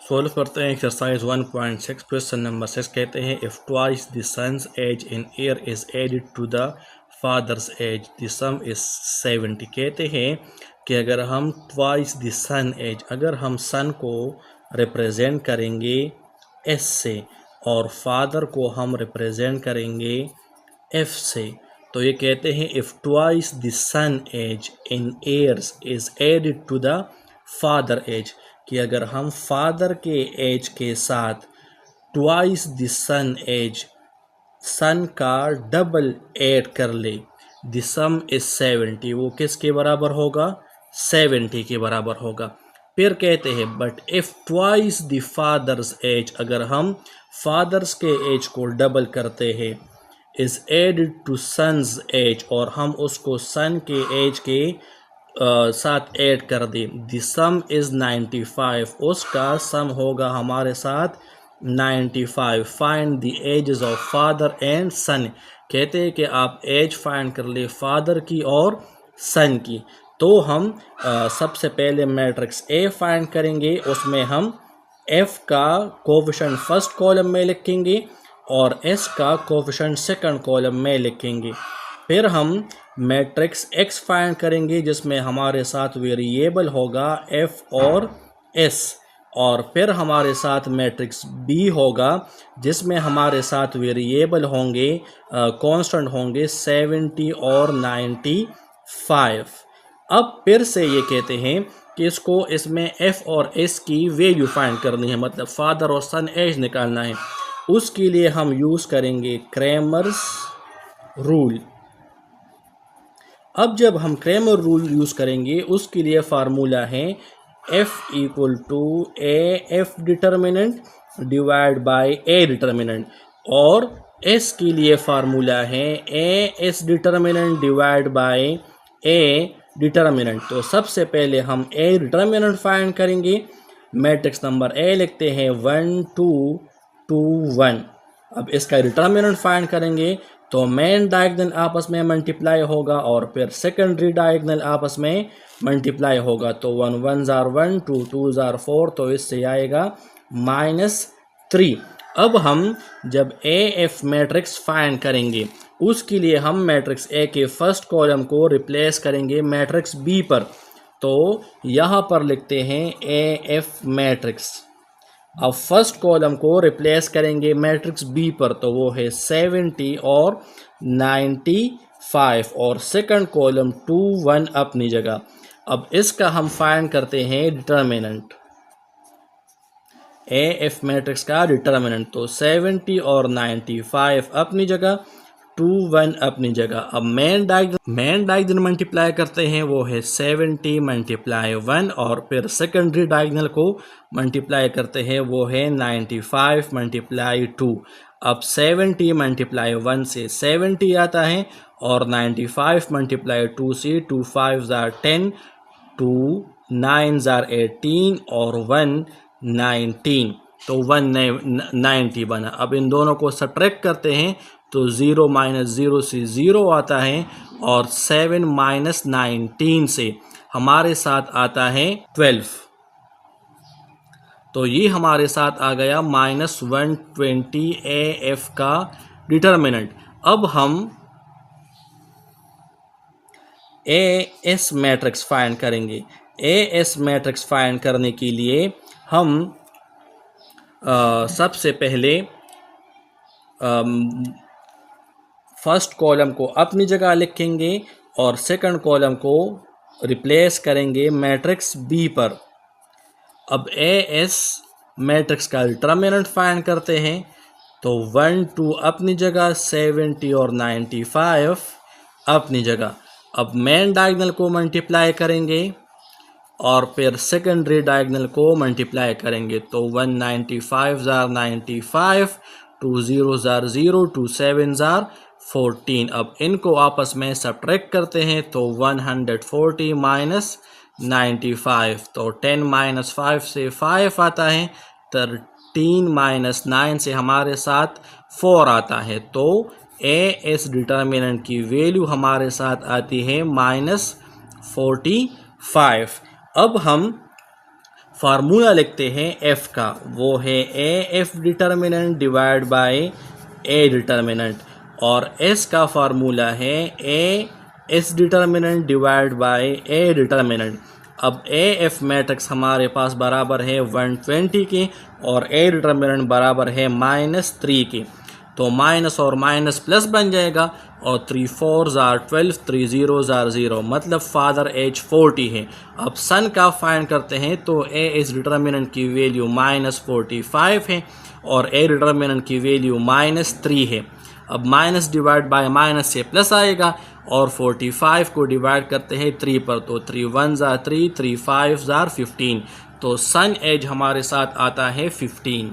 Solve करते हैं exercise 1.6 question number 6 कहते हैं if twice the son's age in year is added to the father's age the sum is 70। कहते हैं कि अगर हम ट्वाइस द सन एज, अगर हम सन को रिप्रेजेंट करेंगे एस से और फादर को हम रिप्रेजेंट करेंगे एफ से, तो ये कहते हैं if twice the son age in years is added to the father age, कि अगर हम फादर के एज के साथ twice the son age, son का डबल ऐड कर ले, द सम इज 70, वो किसके बराबर होगा? 70 के बराबर होगा। फिर कहते हैं but if twice the father's age, अगर हम फादर्स के एज को डबल करते हैं, is added to son's age, और हम उसको सन के एज के साथ ऐड कर दे, द सम इज़ 95, उसका सम होगा हमारे साथ 95। Find the ages of father and son, कहते हैं कि आप एज फाइंड कर ले फादर की और सन की। तो हम सबसे पहले मैट्रिक्स ए फाइंड करेंगे, उसमें हम एफ का कोफिशिएंट फर्स्ट कॉलम में लिखेंगे और एस का कोफिशिएंट सेकंड कॉलम में लिखेंगे। फिर हम मैट्रिक्स एक्स फाइंड करेंगे जिसमें हमारे साथ वेरिएबल होगा एफ और एस, और फिर हमारे साथ मैट्रिक्स बी होगा जिसमें हमारे साथ वेरिएबल होंगे कांस्टेंट होंगे 70 और 95। अब फिर से ये कहते हैं कि इसको इसमें एफ और एस की वैल्यू फाइंड करनी है, मतलब फादर और सन एज निकालना है। उसके लिए हम यूज़ करेंगे क्रैमर्स रूल। अब जब हम क्रैमर रूल यूज़ करेंगे उसके लिए फार्मूला है f equal to A F determinant divide by A determinant, और s के लिए फार्मूला है A S determinant divide by A determinant. तो सबसे पहले हम ए डिटर्मिनेंट फाइंड करेंगे। मैट्रिक्स नंबर ए लिखते हैं 1 2 2 1। अब इसका डिटर्मिनेंट फाइंड करेंगे तो मेन डायगोनल आपस में मल्टीप्लाई होगा और फिर सेकेंडरी डायगोनल आपस में मल्टीप्लाई होगा। तो 1 1 जार 1, 2 2 जार 4, तो इससे आएगा -3। अब हम जब ए एफ मैट्रिक्स फाइंड करेंगे उसके लिए हम मैट्रिक्स ए के फर्स्ट कॉलम को रिप्लेस करेंगे मैट्रिक्स बी पर। तो यहाँ पर लिखते हैं ए एफ मैट्रिक्स। अब फर्स्ट कॉलम को रिप्लेस करेंगे मैट्रिक्स बी पर, तो वो है 70 और 95, और सेकंड कॉलम 2 1 अपनी जगह। अब इसका हम फाइंड करते हैं डिटर्मिनेंट, ए एफ मैट्रिक्स का डिटर्मिनेंट। तो 70 और 95 अपनी जगह, 2 1 अपनी जगह। अब मेन डायगोनल मल्टीप्लाई करते हैं, वो है 70 मल्टीप्लाई 1, और फिर सेकेंडरी डायगोनल को मल्टीप्लाई करते हैं, वो है 95 मल्टीप्लाई 2। अब 70 मल्टीप्लाई 1 से 70 आता है और 95 मल्टीप्लाई 2 से 2 5 जार 10, 2 9 जार 18 और 1 19, तो 190 बना। अब इन दोनों को सब्ट्रैक्ट करते हैं तो 0 - 0 से 0 आता है, और 7 - 19 से हमारे साथ आता है 12। तो ये हमारे साथ आ गया -120 ए एफ का डिटर्मिनेंट। अब हम ए एस मैट्रिक्स फाइंड करेंगे। ए एस मैट्रिक्स फाइंड करने के लिए हम सबसे पहले फर्स्ट कॉलम को अपनी जगह लिखेंगे और सेकंड कॉलम को रिप्लेस करेंगे मैट्रिक्स बी पर। अब ए एस मैट्रिक्स का डिटर्मिनेंट फाइंड करते हैं, तो 1 2 अपनी जगह, 70 और 95 अपनी जगह। अब मेन डायगोनल को मल्टीप्लाई करेंगे और फिर सेकेंडरी डायगोनल को मल्टीप्लाई करेंगे, तो 195 जार 95, 2 0 जार 0, 2 7 जार 14। अब इनको आपस में सब्ट्रैक्ट करते हैं तो 140 माइनस 95, तो 10 - 5 से 5 आता है, 13 - 9 से हमारे साथ 4 आता है। तो ए एस डिटर्मिनेंट की वैल्यू हमारे साथ आती है -45। अब हम फार्मूला लिखते हैं एफ का, वो है ए F determinant divide by A determinant, और एस का फार्मूला है A S determinant divide by A determinant. अब ए एफ मैट्रिक्स हमारे पास बराबर है 120 के और ए डिटर्मिनेंट बराबर है -3 के, तो माइनस और माइनस प्लस बन जाएगा और 3 4s are 12, 3 zeros are 0, मतलब फादर एज 40 है। अब सन का फाइंड करते हैं तो ए इस डिटर्मिनेंट की वैल्यू -45 है और ए डिटर्मिनेंट की वैल्यू -3 है। अब माइनस डिवाइड बाय माइनस से प्लस आएगा और 45 को डिवाइड करते हैं 3 पर, तो 3 1s are 3, 3 5s are 15, तो सन एज हमारे साथ आता है 15।